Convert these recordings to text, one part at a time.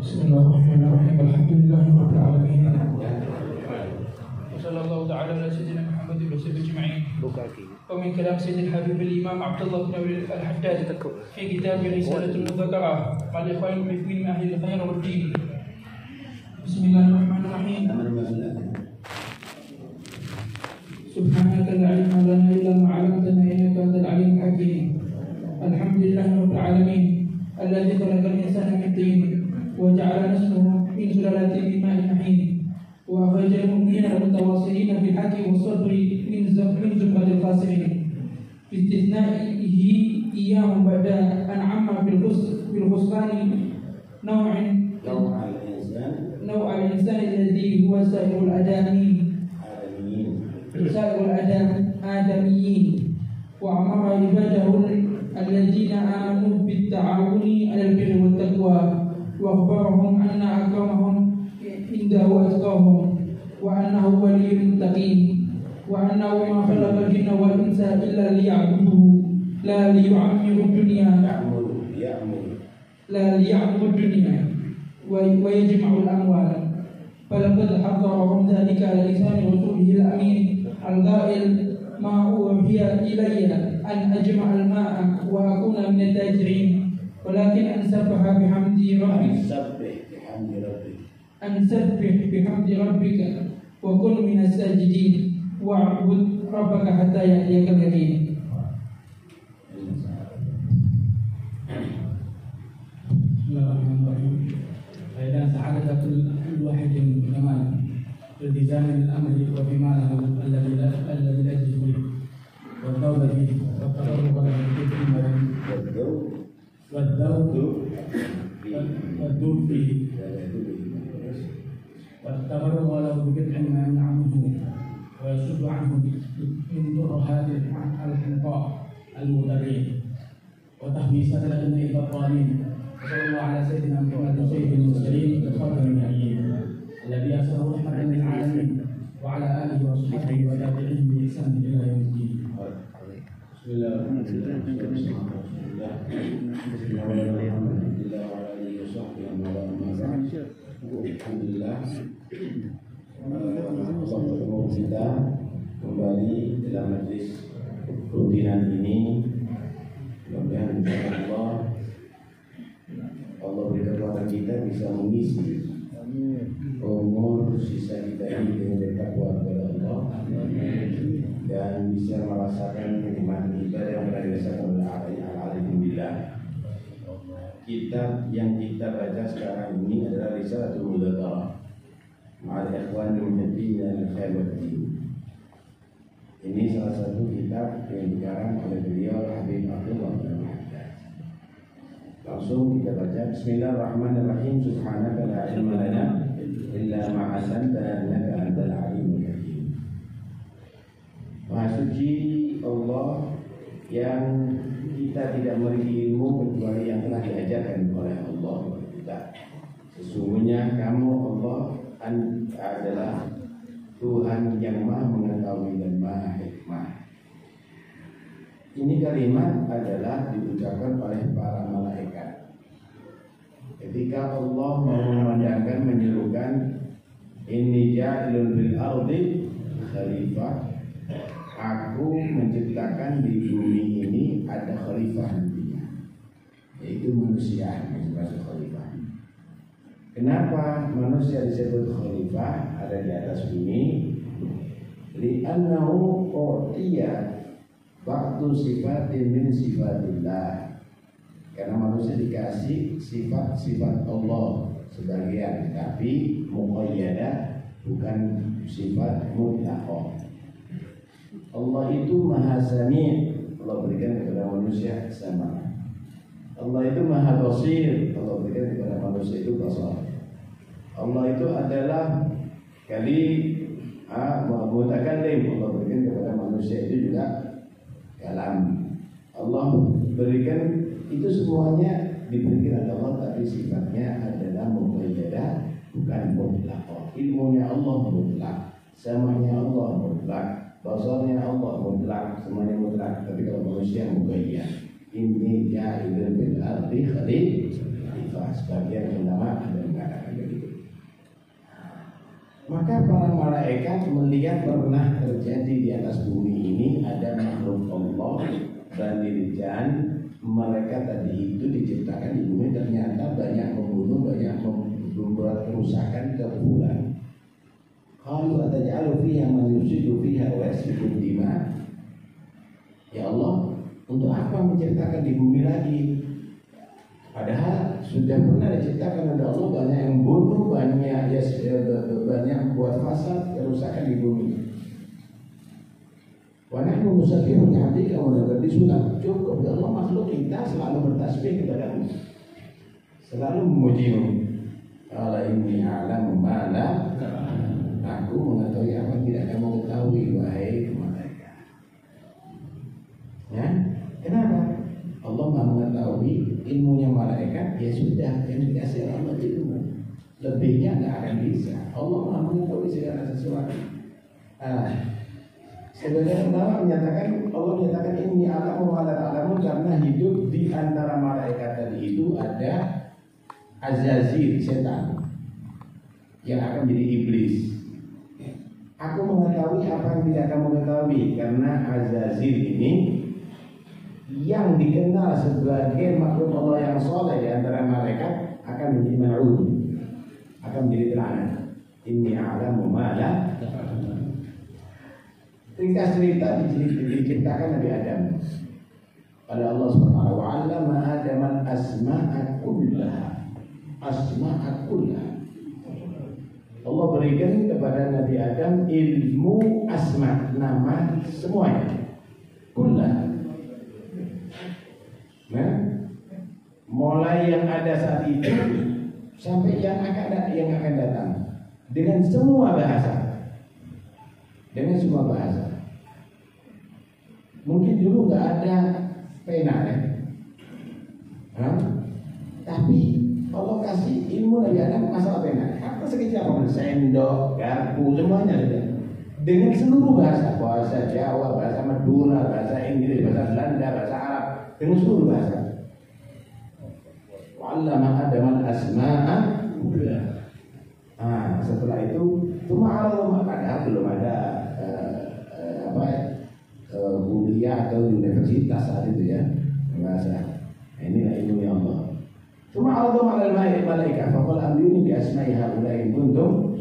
Bismillahirrahmanirrahim. Alhamdulillahirabbil alamin. Wassallallahu ta'ala ala sayyidina Muhammadin wa sahbihi ajma'in. Wa min kalam sayyidil habib al-imam Abdullah bin Abi al-Haddad fi kitab Risalatul Mudzakarah ma'al ikhwan min ahli al-khair wad din. Bismillahirrahmanirrahim. Subhanaka la ilma lana illa ma 'allamtana innaka antal alimul hakim. Alhamdulillahirabbil alamin. Alladzi khalaqal insana min tin wa ja'ala naslahu min sulalatin min ma'in mahin wa akhrajal mu'minina mutawassilina bil haqqi was sabri min zumratil fasiqin istithna'ihi iyyahum ba'da an'ama bil khusrani naw'al insani alladhi huwa sa'irul adamiyyin wa amara ibadahu الذين آمنوا بالتعاون على البر والتقوى وأخبرهم أن أكرمهم عنده أتقاهم وأنه ولي المتقين وأنه ما خلق الجن والإنس إلا ليعبدوه لا ليعمر الدنيا ويجمع الأموال فلقد حذرهم ذلك على لسان رسوله الأمين القائل ما أوحي إلي أن أجمع الماء وأكون من التاجرين ولكن أن سبح بحمد ربك وكن من الساجدين واعبد ربك حتى يأتيك اليقين. Bismillahirrahmanirrahim. Dan sa'adat كل واحد منهما التزام الأمر وبما له الذي لا يجوز والذوق فيه والتقرب له والذوق فيه والتقرب له ببدع ما ينعمه ويصد عنه من طرحات الحنقاء المضرين وتحميسات الأئمة الضالين. وصلى الله على سيدنا محمد سيد المرسلين وخاتم النبيين الذي أرسله رحمة للعالمين وعلى آله وصحبه وتابعين بإحسان إلى يوم الدين. Alhamdulillah, kita kembali dalam majlis rutinan ini. Mudah-mudahan Allah beri kekuatan kita bisa mengisi umur sisa kita ini dengan bertakwa kepada Allah dan bisa merasakan nikmat ibadah yang telah dirasakan oleh al-alim billah. Kitab yang kita baca sekarang ini adalah Risalatul Mudzakarah ma'al ikhwan muhibbina lil khair wad din. Ini salah satu kitab yang dikarang oleh beliau Habib Abdullah bin Haddad. Langsung kita baca. Bismillahirrahmanirrahim. Subhanaka la ilma lana illa ma 'allamtana innaka antal alimul hakim. Maha suci Allah yang kita tidak memiliki ilmu kecuali yang telah diajarkan oleh Allah kita. Sesungguhnya kamu Allah adalah Tuhan yang maha mengetahui dan maha hikmah. Ini kalimat adalah diucapkan oleh para malaikat ketika Allah memandangkan menyerukan inni ja'ilun bil ardi khalifah. Aku menciptakan di bumi ini ada khalifah nantinya, yaitu manusia yang disebut khalifah. Kenapa manusia disebut khalifah ada di atas bumi? li'annahu u'tiya ba'du sifatin min sifatillah, karena manusia dikasih sifat-sifat Allah sebagian, tapi muqayyadah, bukan sifat mutlaqah. Allah itu maha sami', Allah berikan kepada manusia sama. Allah itu maha basir, Allah berikan kepada manusia itu basar. Allah itu adalah mutakallim, Allah berikan kepada manusia itu juga kalam. Allah berikan itu semuanya diberikan oleh Allah, tapi sifatnya adalah muqayyadah, bukan mutlaqah. Ilmunya Allah mutlak, samanya Allah mutlak, basarnya Allah mutlak, semuanya mutlak. Tapi kalau manusia muqayyad, ini ja'ilun bil ardi khalifah. Sebagian ulama ada mengatakan begitu. Maka para malaikat melihat pernah terjadi di atas bumi ini ada makhluk Allah, dan dirijan mereka tadi itu diciptakan di bumi ternyata banyak membunuh, banyak membuat kerusakan ke bulan. Qalu ataj'alu fiha man yufsidu fiha wa yasfiku dima. Ya Allah, untuk apa menciptakan di bumi lagi? Padahal sudah pernah diciptakan oleh Allah, banyak yang bunuh, banyak buat fasad, kerusakan di bumi. Wa nahnu nusabbihu bihamdika wa nuqaddisu lak. Cukup ya Allah, makhluk kita selalu bertasbih kepadamu, selalu memujimu. Qala inni a'lamu ma la, aku mengetahui apa yang tidak kamu ketahui, wahai malaikat. Ya, kenapa? Allah Maha mengetahui, ilmunya malaikat ya sudah, yang dikasih Allah ilmu, lebihnya nggak akan bisa. Allah Maha mengetahui segala sesuatu. Sebenarnya ulama menyatakan, Allah menyatakan ini alamu ala alamu, karena hidup di antara malaikat tadi itu ada Azazil, setan yang akan jadi iblis. Aku mengetahui apa yang tidak kamu ketahui, karena Azazil ini yang dikenal sebagai makhluk Allah yang soleh di antara malaikat akan menjadi mal'un, akan menjadi terlaknat. Inni a'lamu ma la. Ringkas cerita diciptakan Nabi Adam oleh Allah Subhanahu wa ta'ala, ma'adam al-asma'a kullaha, asma'a kullaha. Allah berikan kepada Nabi Adam ilmu asma, nama semuanya, kullaha. Nah, mulai yang ada saat itu sampai yang akan datang, dengan semua bahasa, dengan semua bahasa. Mungkin dulu nggak ada pena ya, tapi Allah kasih ilmu Nabi Adam masalah pena. Apa sekecil apa, sendok, garpu, semuanya ada. Dengan seluruh bahasa, bahasa Jawa, bahasa Madura, bahasa Inggris, bahasa Belanda, bahasa Arab, dengan seluruh bahasa. Wa'allama Adam al-asma'a. Setelah itu cuma Allah, padahal belum ada kuliah atau universitas saat itu ya, bahasa. Inilah ilmu Allah. Cuma Allah ma'al malaikat, faqala ambiuni bi asma'i haula'i kuntum.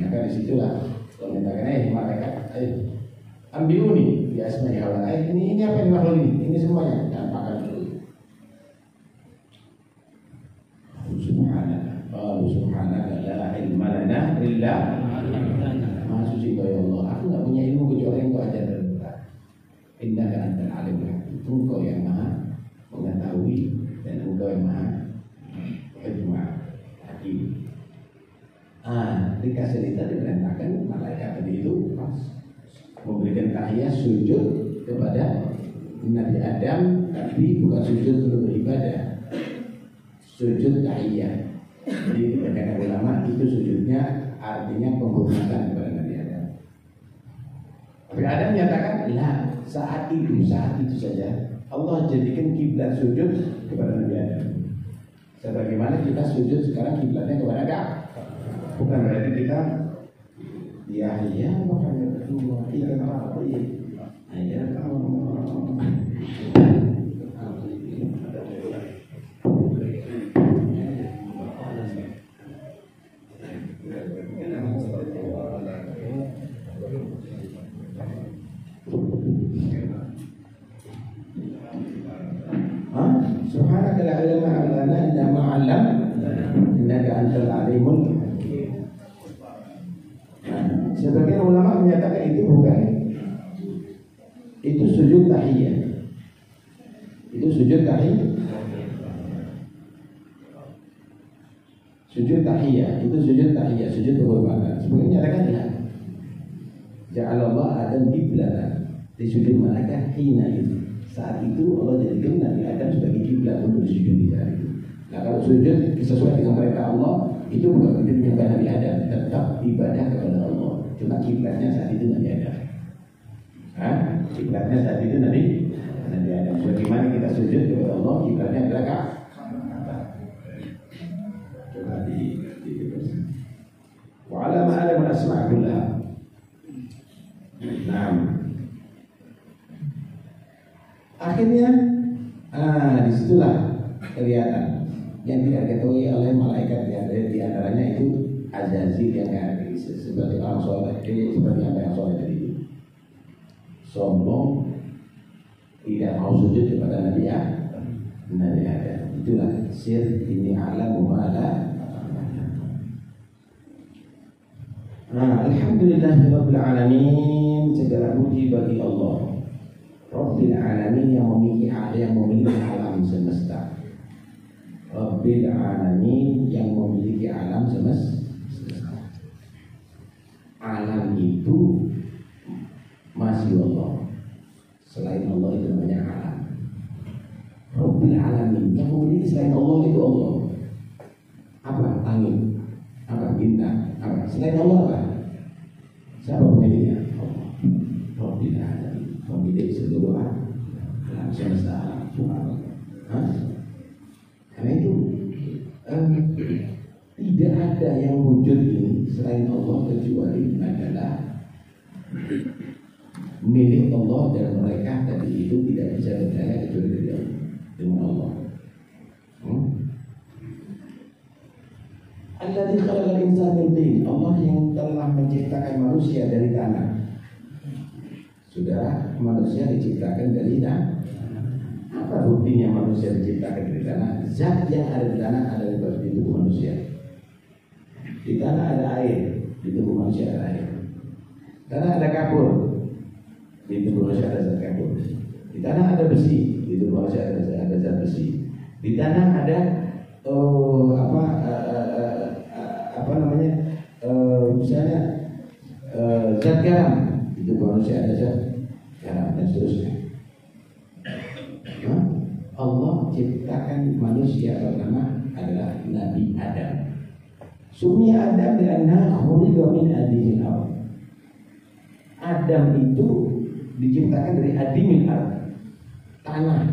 Maka disitulah komentarnya malaikat, ambiuni bi asma'i haula'i. Ini apa yang makhluk ini? Ini semuanya dampakkan dulu. Subhanaka la ilma lana illa ma suci ya Allah. Aku enggak punya ilmu kecuali yang Kau ajarkan. Innaka antal alimul hakim. Engkau yang Maha mengetahui dan Engkau yang Maha hikmah hakim. Dikasih cerita diperintahkan malaikat tadi itu memberikan tahiyat sujud kepada Nabi Adam, tapi bukan sujud untuk beribadah, sujud tahiyat. Jadi dikatakan ulama itu sujudnya artinya penghormatan kepada Nabi Adam. Tapi Adam menyatakan lah, saat itu saja Allah jadikan kiblat sujud kepada Nabi Adam. Sebagaimana kita sujud sekarang kiblatnya kepada Allah. Bukan berarti kita ya makanya kedua kita apa ya sebagian ulama menyatakan itu bukan, itu sujud tahiyah. Itu sujud tahiyah. Sujud tahiyah, itu sujud tahiyah, sujud penghormatan. Sebagian menyatakan ya. Ja'alallah Adam qiblatan, disujud malaikat hina itu. Saat itu Allah jadikan Nabi Adam sebagai kiblat untuk sujud di saat itu. Nah kalau sujud sesuai dengan perintah Allah, itu bukan sujud menyembah Nabi Adam, tetap ibadah kepada Allah. Cuma kiblatnya saat itu Nabi Adam. Kiblatnya saat itu Nabi Adam. Bagaimana kita sujud kepada Allah, kiblatnya adalah Ka'bah. Coba di wa alama Adam al-asma' kullaha. Nah, akhirnya disitulah kelihatan yang tidak diketahui oleh malaikat yang ada di antaranya itu Azazil yang ada seperti orang soleh, seperti apa yang soleh tadi itu sombong, tidak mau sujud kepada Nabi Adam. Itulah sir ini alam mu'ala. Alhamdulillahirabbil alamin, segala puji bagi Allah Rabbil alamin yang memiliki alam semesta. Rabbil alamin yang memiliki alam semesta. Alam itu masih Allah. Selain Allah itu namanya alam. Rabbil alamin yang memiliki selain Allah itu Allah. Apa? Langit. Apa? Bintang. Apa? Selain Allah apa? Siapa pemiliknya? Allah. Rabbil alamin, pemilik seluruh alam semesta alam. Karena itu tidak ada yang wujud ini selain Allah kecuali adalah milik Allah, dan mereka tadi itu tidak bisa berdaya kecuali dari Allah, dengan Allah. Alladzi khalaqal insana min tin, Allah yang telah menciptakan manusia dari tanah. Saudara, manusia diciptakan dari tanah. Apa buktinya manusia diciptakan dari tanah? Zat yang ada di tanah ada di tubuh manusia. Di tanah ada air, di tubuh manusia ada air. Di tanah ada kapur, di tubuh manusia ada zat kapur. Di tanah ada besi, di tubuh manusia ada zat besi. Di tanah ada misalnya zat garam, di tubuh manusia ada zat garam dan seterusnya. Allah ciptakan manusia pertama adalah Nabi Adam. Sumia Adam li'anna khuliqa min adimil ardh. Adam itu diciptakan dari adimil ardh, tanah,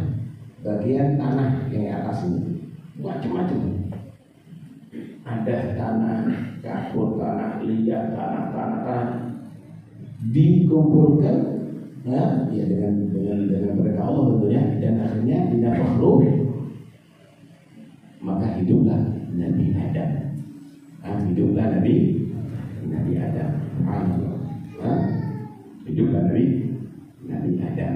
bagian tanah yang di atas ini. Macam-macam. Ada tanah kapur, tanah liat, tanah dikumpulkan. Nah, ya dengan perintah Allah tentunya, dan akhirnya dinafakh ruh, maka hiduplah Nabi Adam. Hiduplah Nabi Adam. Hiduplah Nabi Adam.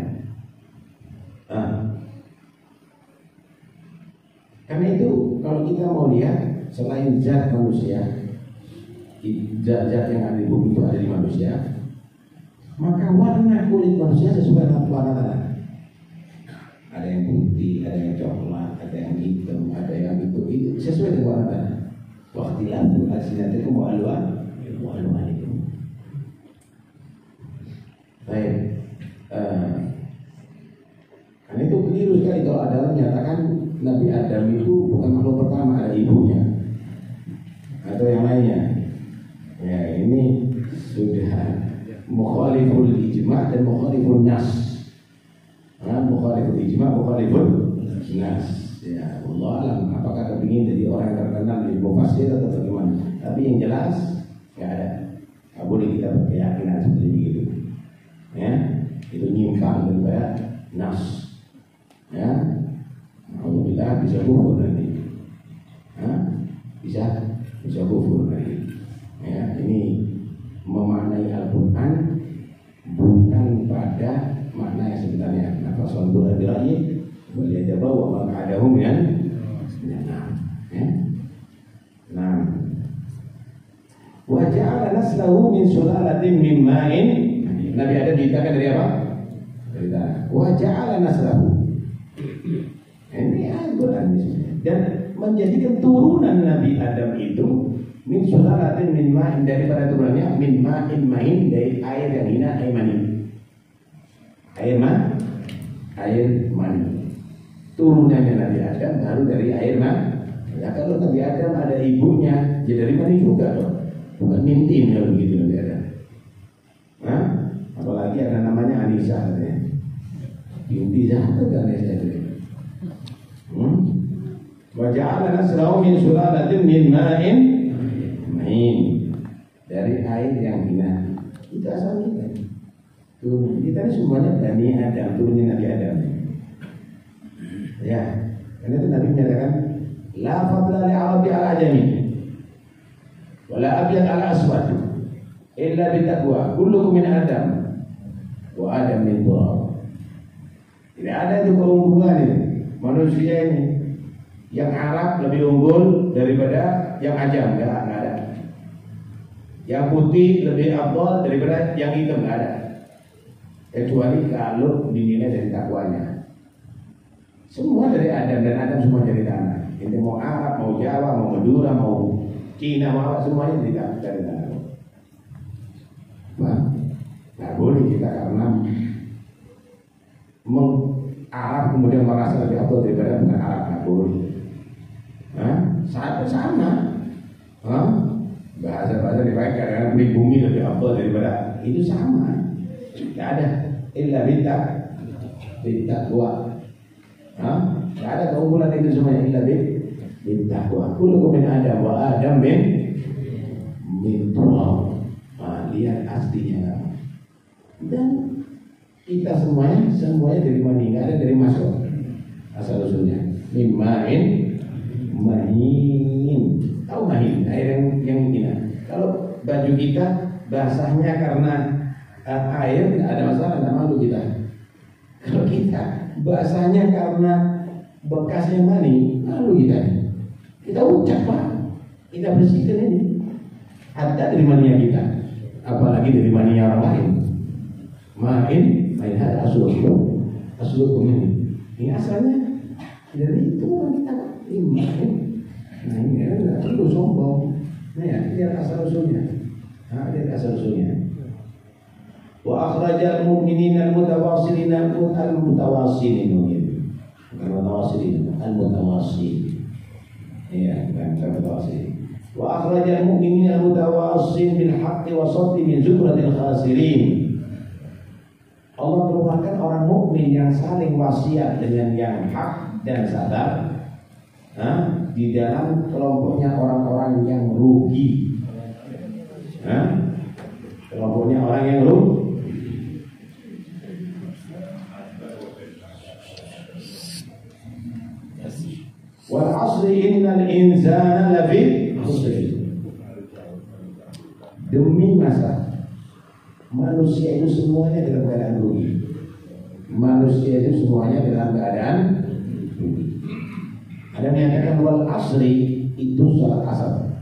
Karena itu kalau kita mau lihat selain zat manusia, zat-zat yang ada di bumi itu ada di manusia, maka warna kulit manusia sesuai dengan warna tanah. Ada yang putih, ada yang coklat, ada yang hitam, ada yang itu sesuai dengan warna tanah. Waqtilafu alsinatikum wa alwanikum. Baik. Karena itu keliru sekali kalau ada menyatakan Nabi Adam itu bukan makhluk pertama, ada ibunya atau yang lainnya. Ya, ini sudah mukhaliful ijma' dan mukhaliful nas. Mukhaliful ijma', mukhaliful nas. Ya, Allah alam apakah kepingin jadi orang yang terkenal di mufasir atau bagaimana. Tapi yang jelas nggak ada. Nggak boleh kita berkeyakinan seperti itu. Ya, itu nyimpang daripada nas. Ya, alhamdulillah bisa kufur nanti. Bisa kufur nanti. Ya, ini memaknai Al-Quran bukan pada makna yang sebenarnya. Nafas wal dirayi wal yadabawa maq'adahum ya. Nah, Wa ja'ala naslahu min sulalatin min ma'in. Nabi Adam diciptakan dari apa? Dari tanah. Wa ja'ala naslahu. Ini Al-Quran dan menjadikan turunan Nabi Adam itu min sulalatin min ma'in, daripada turunannya min ma'in main, dari air yang hina, air mani. Air mani. Turunannya Nabi Adam baru dari air mani. Ya kalau Nabi Adam ada ibunya, ya dari mani juga dong. Bukan mintin kalau begitu Nabi Adam. Hah? Apalagi ada namanya Anissa katanya. Binti siapa kan Anissa itu? Wa ja'ala naslahu min sulalatin min ma'in main, dari air yang hina. Itu asal kita. Tuh, kita ini semuanya Bani Adam, turunnya Nabi Adam. Ya, karena itu Nabi menyatakan la fadla li arabi ala ajami wala abyad ala aswad illa bitaqwa kullukum min Adam wa Adam min turab. Tidak ada itu keunggulan ini manusia ini. Yang Arab lebih unggul daripada yang Ajam, enggak ada. Yang putih lebih afdal daripada yang hitam, enggak ada. Kecuali kalau dinilai dari takwanya. Semua dari Adam, dan Adam semua dari tanah. Ini mau Arab, mau Jawa, mau Madura, mau Cina, mau apa, semuanya dari tanah. Nah, nggak boleh kita karena Arab kemudian merasa lebih afdal daripada bukan Arab, nggak boleh. Sama. Bahasa-bahasa dipakai karena pribumi lebih afdal daripada itu sama. Tidak ada illa bittaqwa. Tidak ada keunggulan itu semuanya illa bittaqwa. Kullukum min Adam wa Adam min turab. Lihat aslinya. Dan kita semuanya dari mani, nggak ada dari masuk asal usulnya. Min ma'in mahin. Tahu mahin, air yang hina. Kalau baju kita basahnya karena air, tidak ada masalah, tidak malu kita. Kalau kita basahnya karena bekasnya mani, malu kita. Kita ucap Pak, kita bersihkan ini. Hatta dari mania kita, apalagi dari mania orang lain. Main ada aslukum ini asalnya dari itu kita ini. Nah ini tidak perlu sombong. Nah ya, lihat asal usulnya. Lihat asal usulnya. Wa akhrajal mu'minina al-mutawassilina al-mutawassilin mungkin. Bukan mutawassilin, al-mutawassil. Iya, bukan mutawassil. Wa akhrajal mu'minina al-mutawassil bil haqqi wa saddi min zumratil khasirin. Allah merupakan orang mukmin yang saling wasiat dengan yang hak dan sadar di dalam kelompoknya orang-orang yang rugi. Kelompoknya orang yang rugi. Wal asri innal insana lafi khusr. Demi masa manusia itu semuanya dalam keadaan rugi. Manusia itu semuanya dalam keadaan rugi. Ada yang mengatakan wal asri itu salat asar.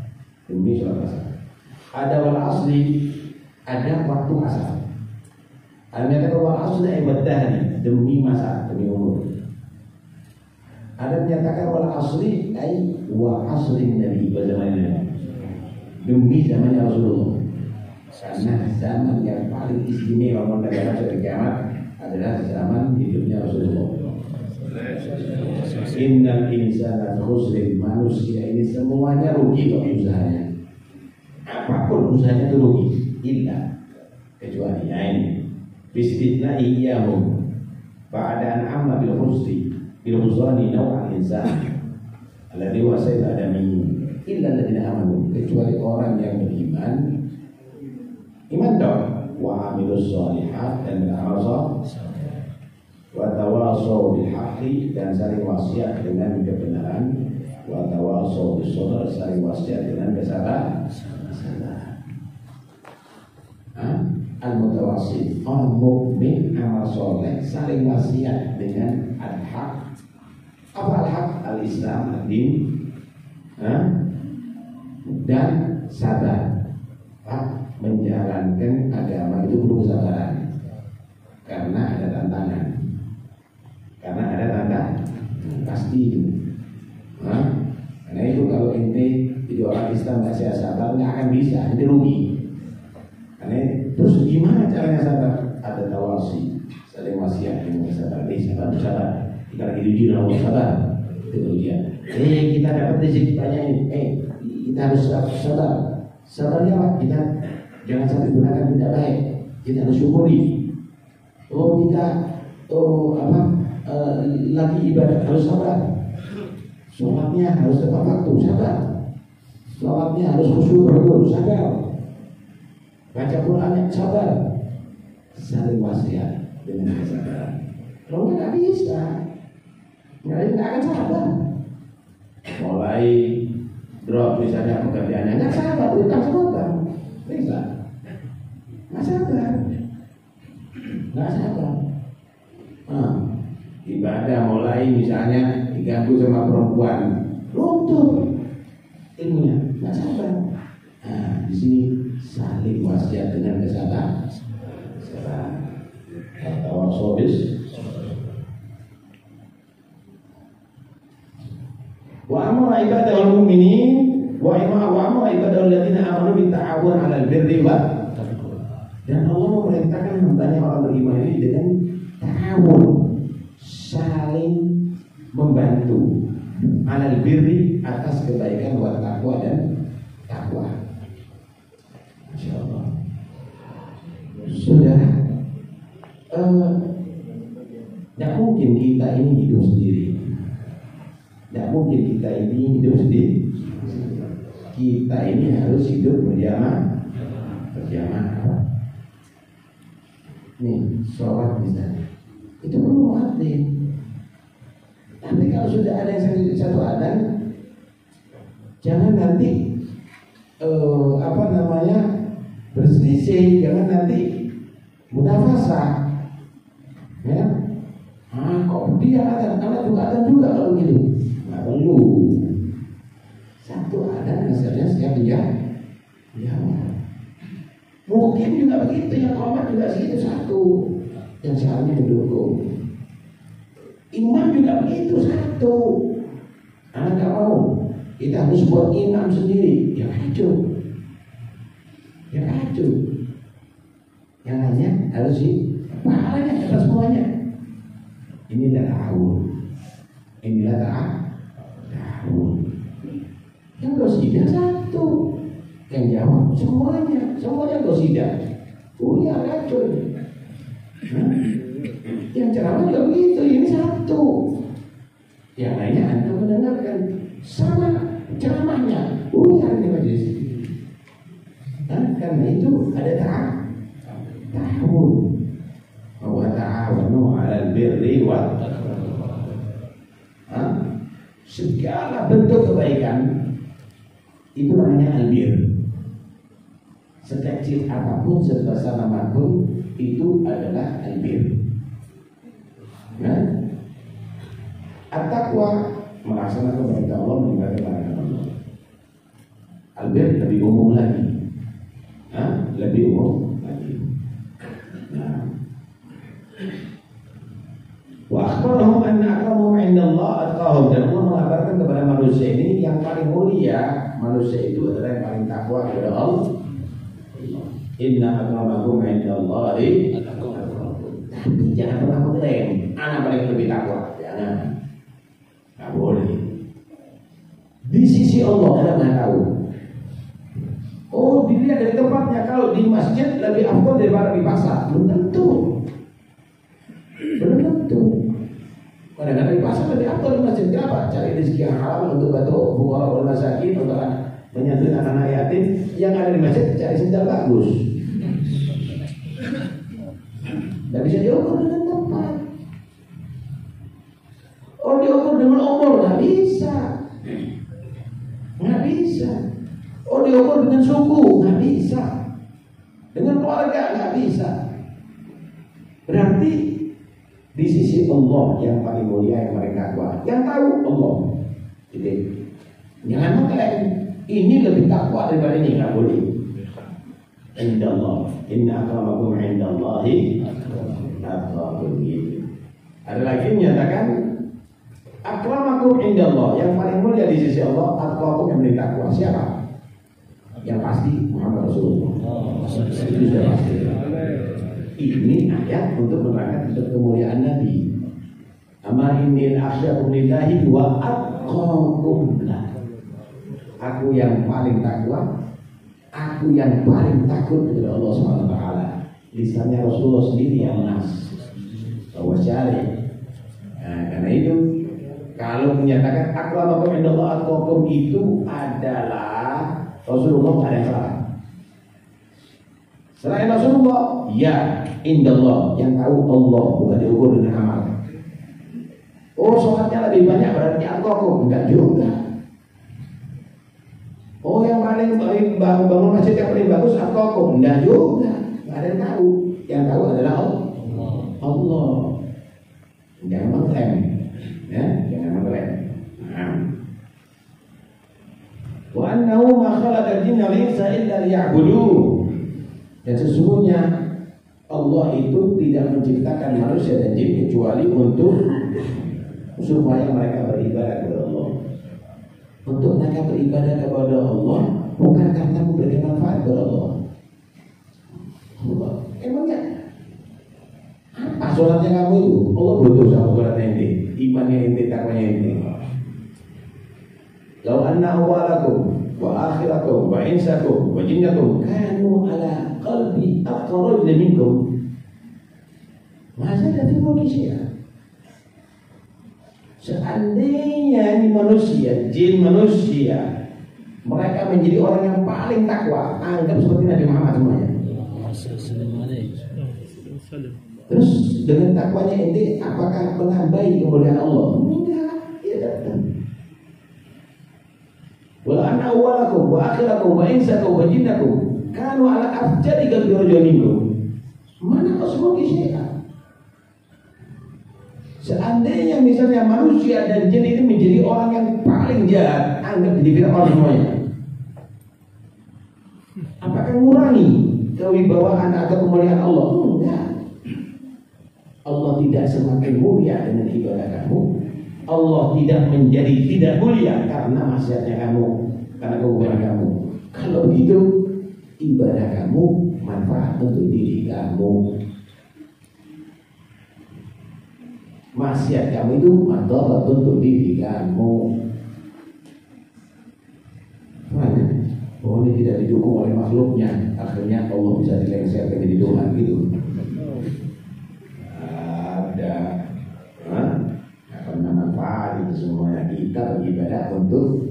Demi salat asar. Ada wal asri, ada waktu asar. Ada yang mengatakan wal asri ibadahni, demi masa, demi umur. Ada yang menyatakan wal asri ay wa asrin nabi, zamannya. Demi zamannya Rasulullah. Karena zaman yang paling istimewa menegakkan hari kiamat adalah zaman hidupnya Rasulullah. Innal insana khusrin, manusia ini semuanya rugi kalau usahanya. Apapun usahanya itu rugi, illa kecuali ini. Bismillah iyyahum ba'da an amma bil khusri bil khusrani naw'al insan alladhi wa sayyid adami illa alladziina amanu, kecuali orang yang beriman. Iman dong, wa amilus shalihat, dan beramal saleh, wa tawassaw bil haqqi, dan saling wasiat dengan kebenaran, wa tawassaw bis sabr, saling wasiat dengan kesabaran. Al-mutawassil, orang mukmin amal saleh saling wasiat dengan al-haq. Apa al-haq? Al-Islam, ad-din, dan sabar. karena ada tantangan. Karena ada tantangan pasti itu. Karena itu kalau ente jadi orang Islam nggak sehat sabar nggak akan bisa, ente rugi. Karena terus gimana caranya sabar? Ada tawasi, saling wasiat dengan sabar. Sabar. Kita lagi diuji dalam sabar. Itu dia. Kita dapat rezeki banyak ini. Kita harus sabar. Sabarnya apa? Kita jangan sampai gunakan tidak baik. Kita harus syukuri. Lagi ibadah harus sabar. Sholatnya harus tepat waktu, sabar. Sholatnya harus khusyuk betul, sabar. Baca Qurannya sabar. Saling wasiat dengan kesabaran. Kalau nggak bisa, nggak akan sabar. Mulai drop misalnya pekerjaannya nggak sabar, utang sabar, bisa. Nggak sabar. Ibadah mulai misalnya diganggu sama perempuan, runtuh ilmunya, nggak sabar. Di sini saling wasiat dengan kesabaran. Tawasobis. Wa amara ibadahul mu'minin wa amara ibadahul ladzina amanu bitta'awun 'alal birri wa taqwa. Dan Allah memerintahkan hambanya orang beriman ini dengan ta'awun, saling membantu 'alal birri, atas kebaikan, wa taqwa dan takwa. Masyaallah. Sudah tidak mungkin kita ini hidup sendiri. Tidak mungkin kita ini hidup sendiri. Kita ini harus hidup berjamaah. Nih, sholat misalnya, itu perlu hati. Tapi kalau sudah ada yang satu adan, jangan nanti berselisih, jangan nanti munafasah. Ya, kok dia ada juga kalau gitu. Nggak perlu. Satu ada hasilnya siap dijawab. Mungkin juga begitu, yang komat juga segitu satu, yang seharusnya mendukung. Imam juga begitu satu. Anak nggak mau, kita harus buat imam sendiri, yang hancur. Yang hanya harus pahalanya atas semuanya. Inilah ta'awun. Yang gosidah satu, yang jawab semuanya gosidah. Punya racun. Yang ceramah juga begitu, ini satu. Yang lainnya Anda mendengarkan sama ceramahnya. Punya di majelis. Karena itu ada ta'awun. Wa ta'awanu 'alal birri wa taqwa. Segala bentuk kebaikan itu namanya albir. Sekecil apapun, sebesar apapun, itu adalah albir. At-taqwa melaksanakan perintah Allah, meninggalkan larangan Allah. Albir lebih umum lagi. Wa akhbarahum anna akramahum 'indallah atqahum. Dan Allah mengabarkan kepada manusia ini yang paling mulia manusia itu adalah yang paling takwa kepada Allah. Inna akramakum 'indallahi atqakum. Tapi jangan pernah mengklaim anak paling lebih takwa. Jangan. Enggak boleh. Di sisi Allah Anda nggak tahu. Oh, dilihat dari tempatnya. Kalau di masjid lebih afdal daripada di pasar, belum tentu. Kadang-kadang di pasar lebih afdal di masjid. Kenapa? Cari rezeki yang halal untuk bantu fuqara wal masakin, untuk menyantuni anak-anak yatim. Yang ada di masjid cari sendal bagus. Tidak bisa diukur dengan tempat. Oh, diukur dengan umur, nggak bisa. Oh, diukur dengan suku, nggak bisa. Dengan keluarga, nggak bisa. Berarti di sisi Allah yang paling mulia, yang paling takwa, yang tahu Allah. Jadi jangan mengklaim ini lebih takwa daripada ini, nggak boleh. indallah. Inna akramakum indallahi atqakum. Ada lagi menyatakan akramakum indallah, yang paling mulia di sisi Allah atqakum, yang paling takwa. Siapa? Yang pasti Muhammad Rasulullah. Itu sudah pasti. Ini ayat untuk menerangkan kemuliaan Nabi. Amma innil akhsyakum lillahi wa atqakum lah. Aku yang paling takwa, aku yang paling takut kepada Allah Subhanahu wa taala. Lisannya Rasulullah sendiri yang nas. Bahwa syari. Nah, karena itu kalau menyatakan akramakum indallah atqakum itu adalah Rasulullah ada yang salah. Selain Rasulullah, ya indallah, yang tahu Allah, bukan diukur dengan amal. Oh, sholatnya lebih banyak berarti atqakum, enggak juga. Oh, yang paling bangun masjid yang paling bagus atqakum, enggak juga. Enggak ada yang tahu. Yang tahu adalah Allah. Jangan mengklaim, ya, jangan mengklaim. Wa annahu ma khalaqal jinna wal insa illa liya'budun. Dan sesungguhnya Allah itu tidak menciptakan manusia dan jin kecuali untuk supaya mereka beribadah kepada Allah. Untuk mereka beribadah kepada Allah bukan karena memberikan manfaat kepada Allah. Emangnya apa sholatnya kamu itu? Allah butuh sama sholatnya ente, imannya ente, takwanya ente. Lau anna awwalakum wa akhirakum wa insakum wa jinnakum kanu ala qalbi aqrab minkum masa dari manusia. Seandainya ini manusia, jin manusia, mereka menjadi orang yang paling takwa, anggap seperti Nabi Muhammad semuanya. Terus dengan takwanya ente apakah menambahi kemuliaan Allah? Enggak, ya tidak. Wala anna awwalakum wa akhirakum wa insakum wa jinnakum kanu ala afjari minkum. Mana kau semua kisah? Seandainya misalnya manusia dan jin ini menjadi orang yang paling jahat, anggap jadi Fir'aun semuanya. Apakah mengurangi kewibawaan atau kemuliaan Allah? Enggak. Allah tidak semakin mulia dengan ibadah kamu. Allah tidak menjadi tidak mulia karena maksiatnya kamu, karena kekurangan kamu. Kalau begitu, ibadah kamu manfaat untuk diri kamu. Maksiat kamu itu manfaat untuk diri kamu. Mana? Oh, ini tidak didukung oleh makhluknya. Akhirnya Allah bisa dilengsarkan jadi Tuhan gitu. Ada. Manfaat itu semuanya. Kita beribadah untuk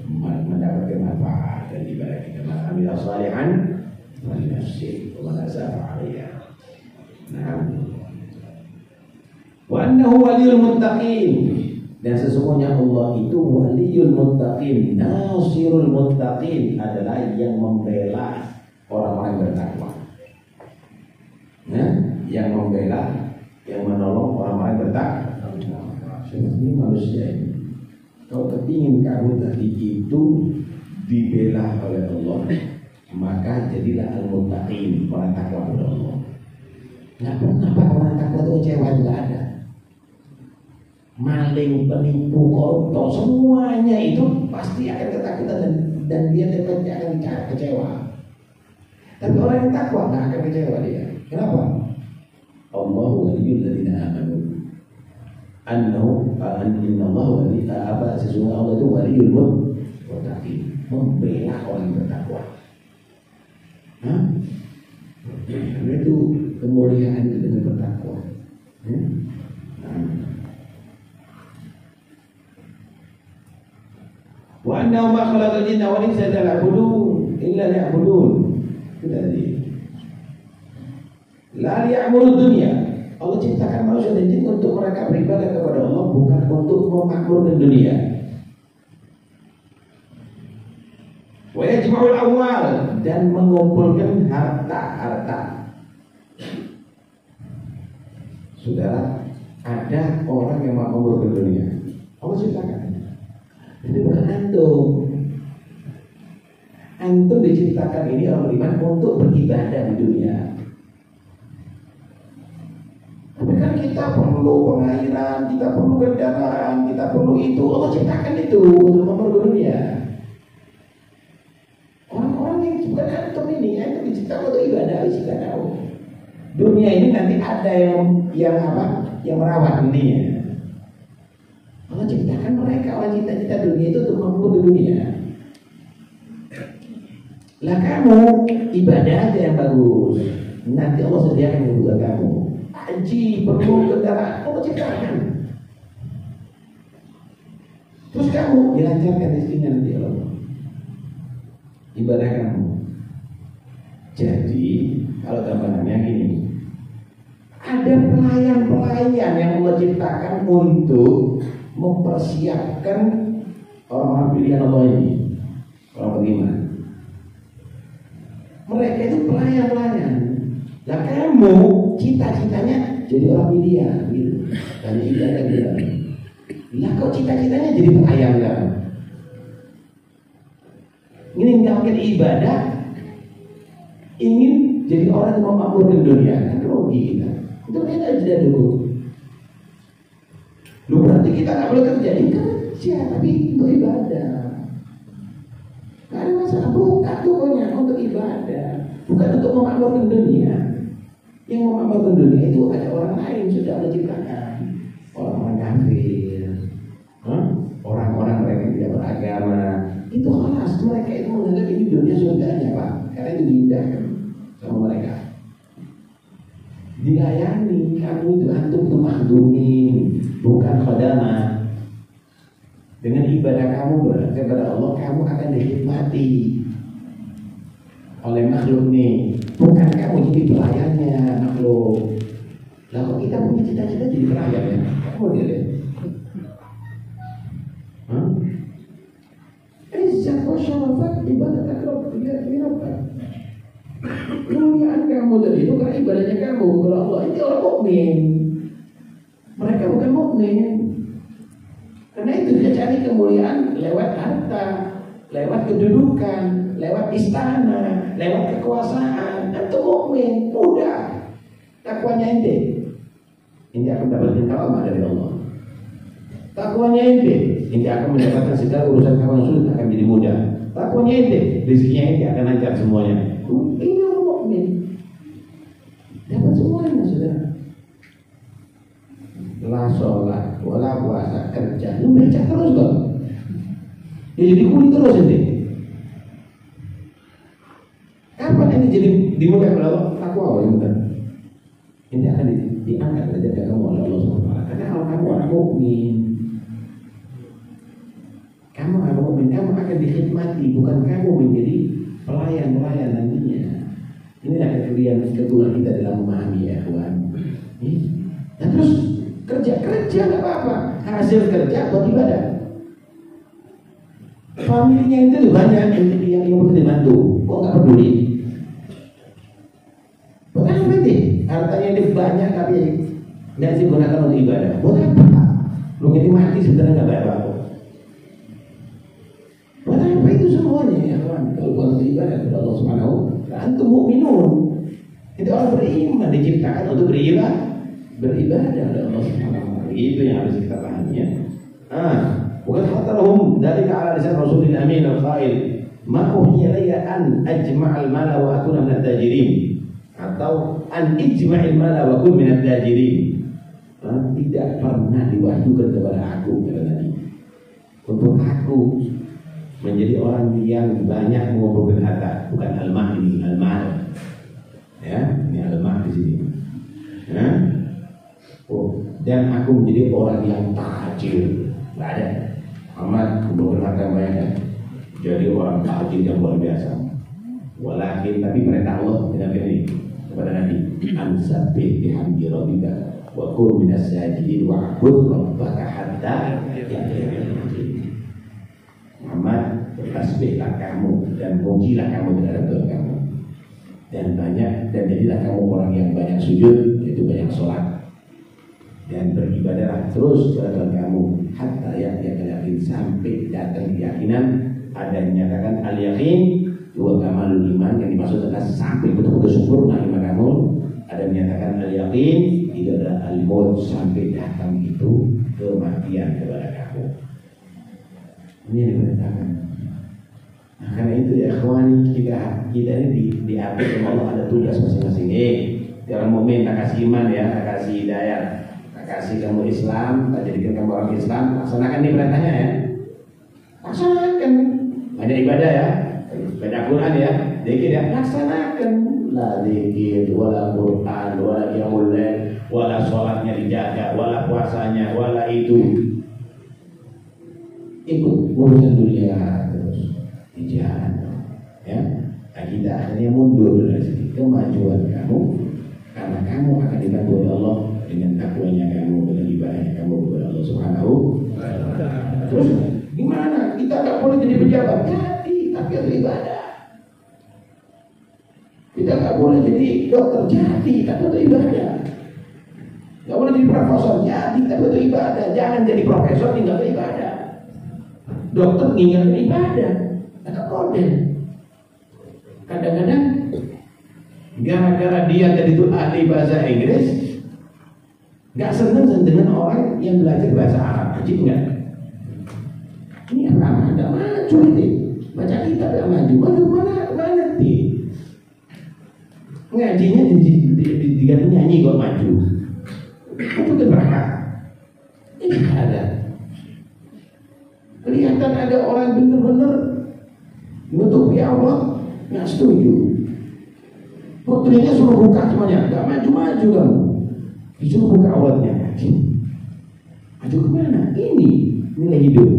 mendapatkan manfaat dan ibadah kita. Amil salihan wa nafsi wa nasafa alaiha. Nah, wa annahu waliyul muttaqin, dan sesungguhnya Allah itu waliyul muttaqin, nasirul muttaqin, adalah yang membela orang-orang bertakwa. Nah, yang membela, yang menolong orang-orang bertakwa. Seperti manusia ini, kalau kepingin kamu tadi itu dibela oleh Allah, maka jadilah al-muttaqin, orang takwa kepada Allah. Nggak pernah orang takwa itu kecewa, nggak ada. Maling, penipu, koruptor, semuanya itu pasti akan ketakutan dan dia akan kecewa. Tapi orang yang takwa nggak akan kecewa dia. Kenapa? Allahu waliyul ladzina amanu. Annahu innallaha wali apa sesungguhnya Allah itu waliyul muttaqin, membela orang yang bertakwa. Karena itu kemuliaan itu dengan bertakwa. Wa annahu ma khalaqal jinna wal insa illa liya'budun. Itu tadi. La liya'muru dunya. Allah ciptakan manusia dan jin untuk mereka beribadah kepada Allah, bukan untuk memakmurkan dunia. Wa yajma'ul amwal, dan mengumpulkan harta-harta. Saudara, ada orang yang memakmurkan dunia. Allah ciptakan. Ini bukan antum. Antum diciptakan ini orang beriman untuk beribadah di dunia. Tapi kan kita perlu pengairan, kita perlu kendaraan, kita perlu itu. Allah ciptakan itu untuk memenuhi dunia. Orang-orang yang bukan antum ini, antum diciptakan untuk ibadah, kita tahu. Dunia ini nanti ada yang merawat dunia. Allah ciptakan mereka, Allah cipta dunia itu untuk memenuhi dunia. Lah kamu ibadah aja yang bagus, nanti Allah sediakan yang buat kamu. Haji perlu kendaraan, Allah ciptakan. Terus kamu dilancarkan rezekinya nanti Allah. Ibadah kamu. Jadi kalau gambarannya gini, ada pelayan-pelayan yang Allah ciptakan untuk mempersiapkan orang-orang pilihan Allah ini. Orang beriman. Mereka itu pelayan-pelayan. Lah kamu cita-citanya jadi orang pilihan gitu. Dan ibadah gitu. Lah kok cita-citanya jadi pelayan kan? Ini nggak ibadah, ingin jadi orang yang memakmurkan dunia, kan rugi kita. Itu kita jeda dulu. Lu berarti kita nggak boleh kerja, kerja tapi untuk ibadah. Nggak ada masalah, bukan pokoknya untuk ibadah, bukan untuk memakmurkan dunia. Yang memakmurkan dunia itu ada orang lain sudah menciptakan, orang-orang kafir, orang-orang mereka yang tidak beragama. Itu kelas mereka itu menganggap ini dunia surganya Pak, karena itu diindahkan sama mereka. Dilayani, kamu itu antum itu makdumin, bukan khadamah. Dengan ibadah kamu kepada Allah, kamu akan dikhidmati oleh makhluk nih, bukan kamu jadi pelayannya makhluk. Lah kok kita punya cita-cita jadi pelayan ya? Kamu lihat. Izzat wa syarafat ibadat akrab Rabbak. Kemuliaan kamu tadi itu karena ibadahnya kamu kepada Allah. Ini orang mukmin. Mereka bukan mukmin. Karena itu dia cari kemuliaan lewat harta, lewat kedudukan, lewat istana, lewat kekuasaan. Itu mukmin, mudah. Takwanya ente. Ini akan mendapatkan karamah dari Allah. Takwanya ente. Ente akan mendapatkan segala urusan kamu yang sulit akan jadi mudah. Takwanya ente, rezekinya ente akan lancar semuanya. Ini orang mukmin. Dapat semuanya saudara. La sholat, wala puasa, kerja, lu becak terus kok. Ya jadi kuli terus ente. Kapan ini jadi dimudahkan oleh Allah? Takwa yang benar. Ini akan diangkat derajat kamu oleh Allah SWT. Karena kalau kamu orang mukmin, kamu orang mukmin, kamu akan dikhidmati, bukan kamu menjadi pelayan-pelayan nantinya. Inilah kekurangan kita dalam memahami ya kawan. Dan terus kerja nggak apa-apa, hasil kerja buat ibadah. Familinya itu banyak yang perlu dibantu, kok nggak peduli? Buat apa sih? Hartanya itu banyak tapi nggak digunakan untuk ibadah. Buat apa? Lu jadi mati sebenarnya nggak bayar apa. Buat apa itu semuanya ya kawan? Kalau bukan untuk ibadah kepada Allah Subhanahu wa antum mukminun. Itu orang beriman diciptakan untuk beribadah kepada Allah Subhanahu wa taala. Itu yang harus kita pahami ya. Bukan khatarhum dari ala lisan Rasulul Amin al-Qail, "Ma uhiya layya an ajma'al mala wa akuna minat tajirin." Atau an ijma'il mala wa kun minat tajirin. Tidak pernah diwahyukan kepada aku kata Nabi untuk aku menjadi orang yang banyak mengumpulkan harta, bukan al-mal ini, al-mal. Ya, ini al-mal di sini. Ya. Dan aku menjadi orang yang tajir. Enggak ada. Amat kumpulkan harta banyak. Jadi orang tajir yang luar biasa. Walakin tapi perintah Allah dengan ini kepada Nabi, "Ansabih bihamdi rabbika wa qul minas sajidin wa 'bud rabbaka hatta Muhammad, bertasbihlah kamu dan pujilah kamu terhadap Tuhan kamu. Dan jadilah kamu orang yang banyak sujud, yaitu banyak sholat. Dan beribadahlah terus kepada Tuhan kamu hatta yakin sampai datang keyakinan. Ada yang menyatakan al-yakin Wa kamalul iman yang dimaksud adalah sampai betul-betul sempurna iman kamu. Ada menyatakan al-yaqin, itu adalah al-maut, sampai datang itu kematian kepada kamu. Ini yang diperintahkan. Nah, karena itu ya ikhwan, kita ini diatur sama Allah, ada tugas masing-masing. Orang mukmin tak kasih iman ya, tak kasih hidayah, tak kasih kamu Islam, tak jadikan kamu orang Islam, laksanakan nih perintahnya ya. Laksanakan. Banyak ibadah ya, baca Quran ya, zikir ya, laksanakan. La zikir, wala Quran, wala qiyamul lail, wala sholatnya dijaga, wala puasanya, wala itu. Ikut urusan dunia terus dijalan, ya. Nah, kita akhirnya mundur dari sini. Kemajuan kamu, karena kamu akan dibantu oleh Allah dengan takwanya kamu, dengan ibadahnya kamu kepada Allah Subhanahu wa Ta'ala. Terus gimana? Kita nggak boleh jadi pejabat, jadi tapi harus ibadah. Kita nggak boleh jadi dokter, jadi tapi harus ibadah. Nggak boleh jadi profesor, jadi tapi harus ibadah. Jangan jadi profesor tinggal ibadah. Dokter ninggalin ibadah, agak kode. Kadang-kadang gara-gara dia tadi itu ahli bahasa Inggris, nggak seneng dengan orang yang belajar bahasa Arab, ajib nggak? Ini apa? Nggak maju ini, baca kitab nggak maju mana nih? Ngajinya diganti nyanyi kok maju, itu kan berapa? Ini ada. Kelihatan ada orang benar-benar menutupi Allah, nggak setuju. Putrinya suruh buka semuanya, nggak maju-maju kamu. Disuruh buka auratnya, maju kemana? Ini nilai hidup.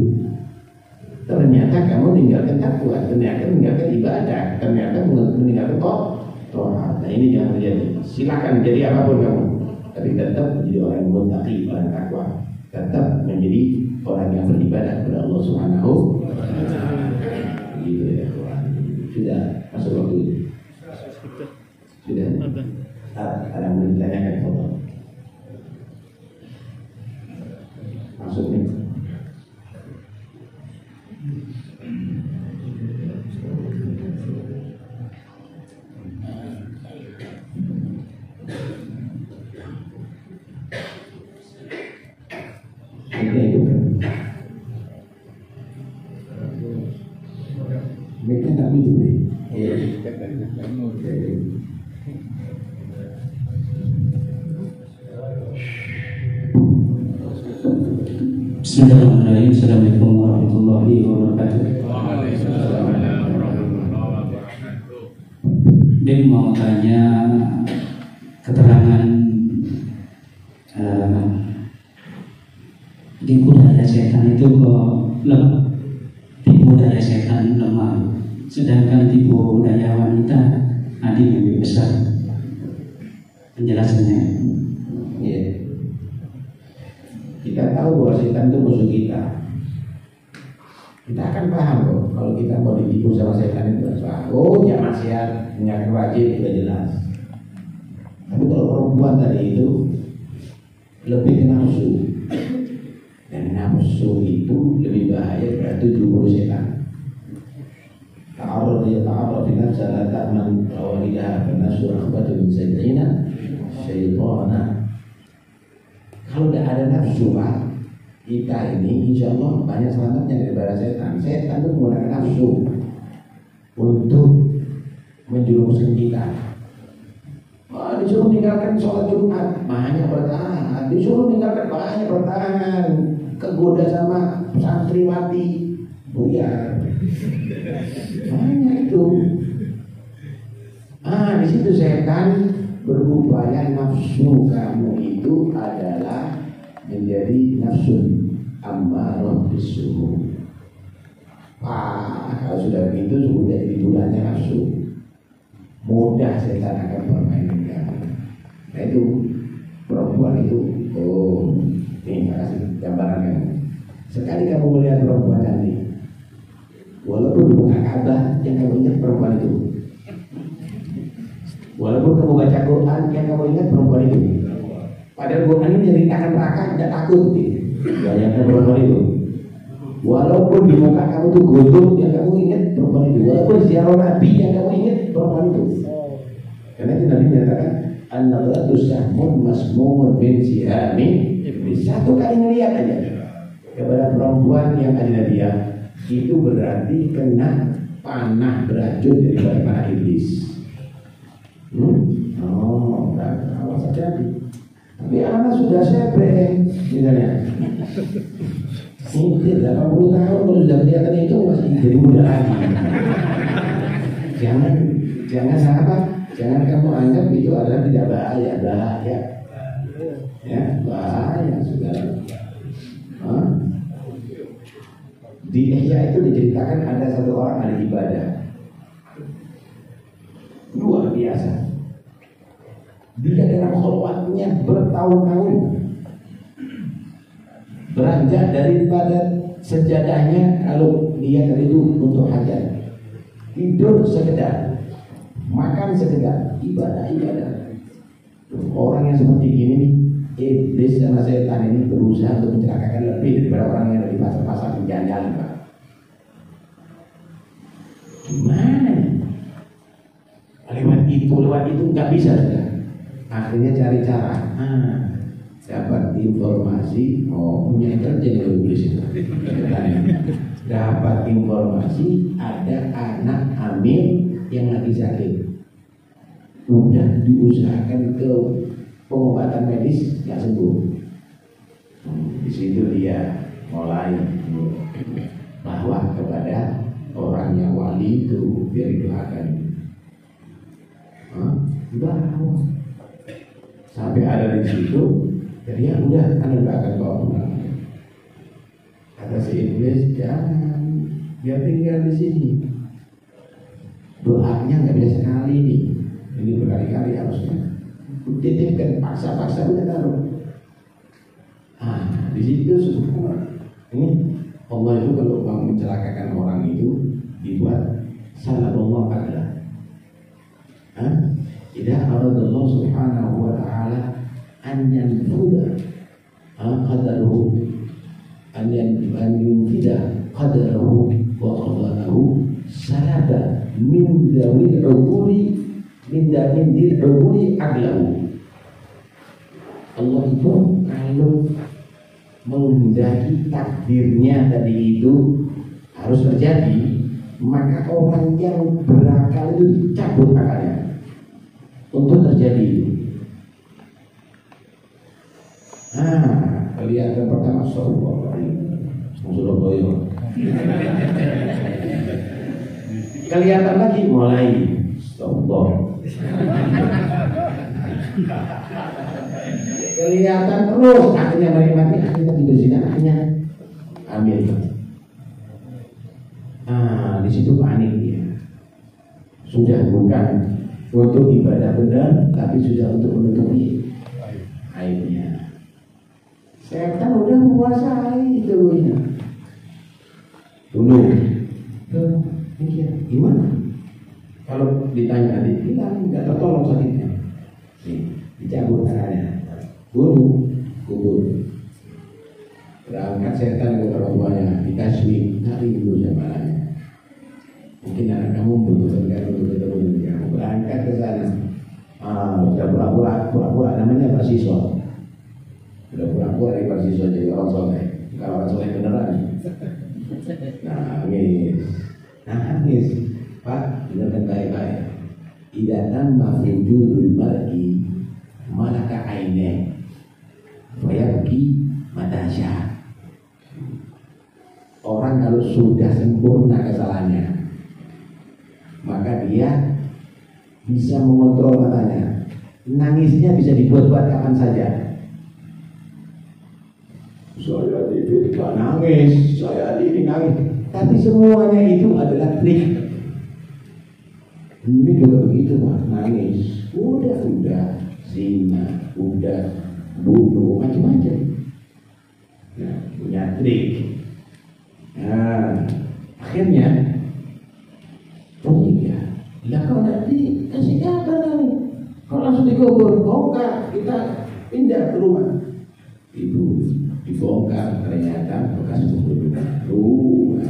Ternyata kamu meninggalkan takwa, ternyata meninggalkan ibadah, ternyata meninggalkan to'at. Nah ini jangan terjadi. Silakan jadi apapun kamu, tapi tetap menjadi orang yang muttaqi, orang takwa. Tetap menjadi orang yang beribadah kepada Allah Subhanahu wa Ta'ala. Gitu ya, sudah masuk waktu itu. Sudah. Ada yang ditanyakan foto. Masuk nih. Mereka tak minum ni. Bismillahirrahmanirrahim. Assalamualaikum warahmatullahi wabarakatuh. Dia mau tanya keterangan di budaya setan itu kok lemah, tipu daya setan lemah, sedangkan tipu daya wanita lebih besar. Penjelasannya. Ya. Kita tahu bahwa setan itu musuh kita. Kita akan paham kok kalau kita mau ditipu sama setan itu paham. Oh ya maksiat, menyaksikan wajib sudah jelas. Tapi kalau perempuan tadi itu lebih ke nafsu. Dan nafsu itu lebih bahaya daripada 70 setan. Ta'arud dengan salah ta'man rawalidah karena surah batun sayyidina syaitana. Kalau tidak ada nafsu Pak, kita ini insya Allah banyak selamatnya daripada setan. Setan itu menggunakan nafsu untuk menjerumuskan kita. Disuruh meninggalkan sholat Jumat, banyak bertahan. Disuruh meninggalkan banyak bertahan. Kegoda sama santriwati, buyar. Banyak itu. Di situ setan berupaya nafsu kamu itu adalah menjadi nafsu ammarah bisu'u. Kalau sudah begitu sudah jadi bulannya nafsu, mudah setan akan bermain dengan kamu. Nah itu perempuan itu, ini kasih gambaran kamu. Sekali kamu melihat perempuan cantik, walaupun bukan Ka'bah, yang kamu ingat perempuan itu. Walaupun kamu baca Quran, yang kamu ingat perempuan itu. Padahal Quran ini ceritakan neraka, tidak takut. Bayangkan perempuan itu. Walaupun di muka kamu tuh gundul, yang kamu ingat perempuan perempuan itu. Walaupun ziarah Nabi yang kamu ingat perempuan itu. Karena itu Nabi menyatakan an-nadhatu sahmun masmumun min sihamin iblis. Satu kali melihat aja kepada perempuan yang ajnabiyah itu berarti kena panah beracun dari para iblis. Oh, awas hati-hati. Tapi anak sudah sebreng, misalnya. Ini 80 tahun kalau sudah kelihatan itu masih jadi muda lagi. Jangan apa? Jangan kamu anggap itu adalah tidak bahaya. Ya, bahaya sudah. Di Ihya itu diceritakan ada satu orang ahli ibadah luar biasa. Dia dalam kholwatnya bertahun-tahun beranjak daripada sejadahnya kalau dia tadi itu untuk hajat, tidur sekedar, makan sekedar, ibadah. Orang yang seperti ini nih, iblis sama setan ini berusaha untuk mencelakakan lebih daripada orang yang di pasar-pasar jalan-jalan, Pak. Gimana nih? Lewat itu nggak bisa sudah. Akhirnya cari cara. Dapat informasi, punya intelijen iblis itu. Dapat informasi ada anak hamil yang lagi sakit. Udah diusahakan ke pengobatan medis nggak sembuh. Di situ dia mulai bahwa kepada orang yang wali itu biar didoakan. Bahwa sampai ada di situ, jadi ya udah kan doakan kau pulang. Kata si iblis, jangan, dia tinggal di sini. Doanya nggak bisa sekali nih, ini berkali-kali harusnya. Titipkan paksa udah taruh. Di situ semua ini Allah itu kalau mau mencelakakan orang itu dibuat salah Allah adalah. Idza aradallahu subhanahu wa ta'ala an yanfuda qadaruhu an yanfida qadaruhu wa qadaruhu salaba min dawil uquli min dil uquli aqlahu. Allah itu kalau menghendaki takdirnya tadi itu harus terjadi, maka orang yang berakal itu cabut akalnya untuk terjadi itu. Kelihatan pertama Surabaya. Kelihatan lagi mulai stop. Kelihatan terus akhirnya mati, akhirnya tidur sini, akhirnya ambil. Di situ panik dia. Sudah bukan untuk ibadah benar, tapi sudah untuk menutupi aibnya. Setan udah menguasai itu dulu. Mikir gimana? Kalau ditanya, bilang nggak tertolong sakitnya. Dicabut tangannya. Kubur. Berangkat setan ke orang tuanya, dikasih cari dulu jamananya. Mungkin anak kamu butuh ketemu kamu. Berangkat ke sana. Sudah pura-pura namanya Pak Siswa. Sudah pura-pura dari Pak Siswa jadi orang soleh. Kalau orang soleh beneran. Nangis. Pak, dengarkan baik-baik. Idza tamma wujudul mar'i malaka aine fayabki matasya. Orang kalau sudah sempurna kesalahannya, maka dia bisa mengontrol matanya. Nangisnya bisa dibuat-buat kapan saja. Saya tidak nangis, saya ini nangis. Tapi semuanya itu adalah trik. Ini juga begitu, Mas, nangis. Udah zina, udah bunuh, macam-macam. Nah, punya trik. Akhirnya lah kau nanti kasih kabar kami. Kau langsung dikubur, bongkar, kita pindah ke rumah. Itu dibongkar, ternyata bekas kuburan rumah.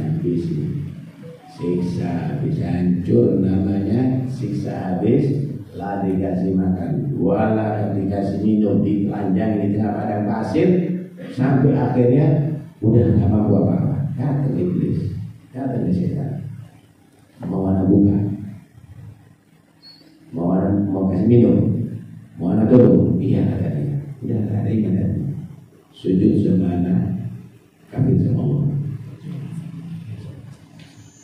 siksa habis hancur, namanya siksa habis. Lah dikasih makan, wala dikasih minum, ditelanjang di tengah padang pasir sampai akhirnya udah nggak mampu apa-apa. Kata iblis, kata setan, mau anak buka, mau kasih minum, mau anak dulu, iya kata dia, udah nggak ada iman, sujud sama anak, kafir sama Allah.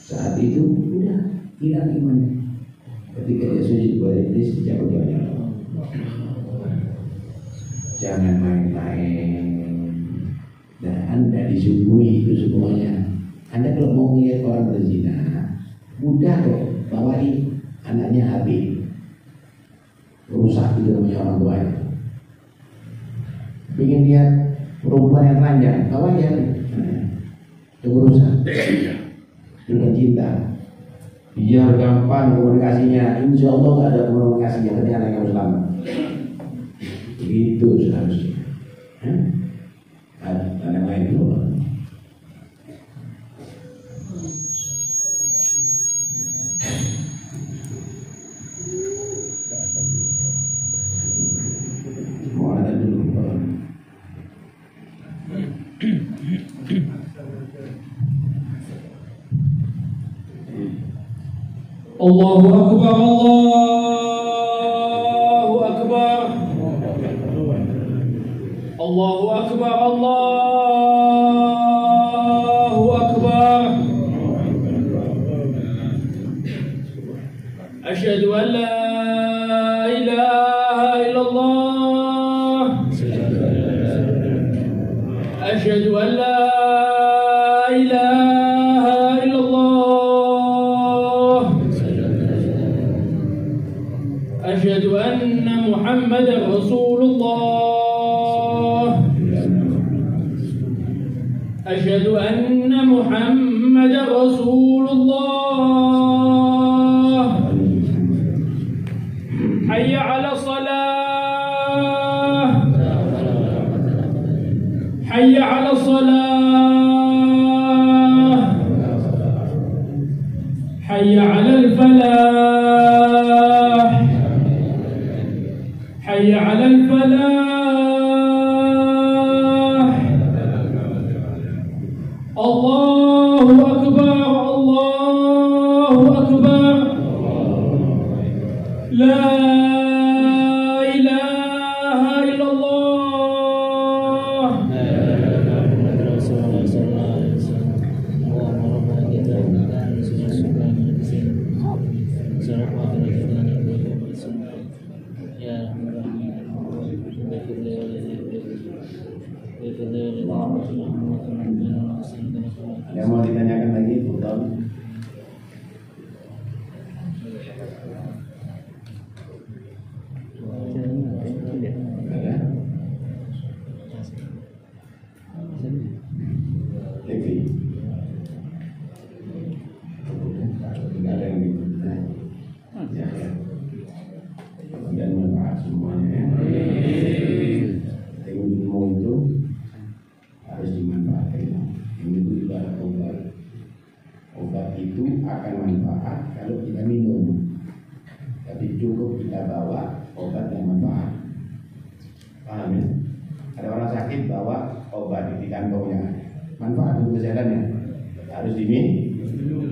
Saat itu udah hilang imannya. Ketika dia sujud kepada iblis, dicabut nyawanya. Jangan main-main. Dan Anda disuguhi itu semuanya. Anda kalau mau melihat orang berzina, mudah kok, bawain anaknya Habib. Rusak itu namanya orang tuanya. Ingin lihat perempuan yang telanjang, bawain. Tunggu rusak. Dengan cinta. Biar gampang komunikasinya, insya Allah nggak ada komunikasinya ketika anak yang selamat. Begitu seharusnya. Ada yang lain dulu. Mau ada dulu. Allahu Akbar, Allahu Akbar, Allahu Akbar, Allahu Akbar. Asyhadu an la ilaha illallah. Asyhadu an la ilaha illallah. أشهد أن محمدا رسول الله. أشهد أن محمدا رسول الله. حي على الصلاة. حي على الصلاة. حي على الفلاح. حي على الفلاح. الله أكبر، الله أكبر. لا إله إلا الله. Ada mau ditanyakan lagi, Betul? TV. Tidak ada yang dibutuhkan. Ya. Dan manfaat semuanya. Ilmu itu harus dimanfaatkan. Ini itu ibarat obat. Obat itu akan manfaat kalau kita minum. Tapi cukup kita bawa obat yang manfaat. Paham ya? Ada orang sakit bawa obat di kantongnya. Manfaat untuk kesehatannya harus diminum.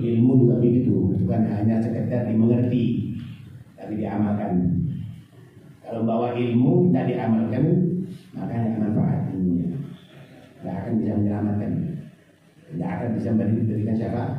Ilmu juga begitu, bukan hanya sekedar dimengerti, tapi diamalkan. Kalau bawa ilmu tidak diamalkan, maka tidak manfaat ilmunya. Tidak akan bisa menyelamatkan. Tidak akan bisa memberikan syafaat.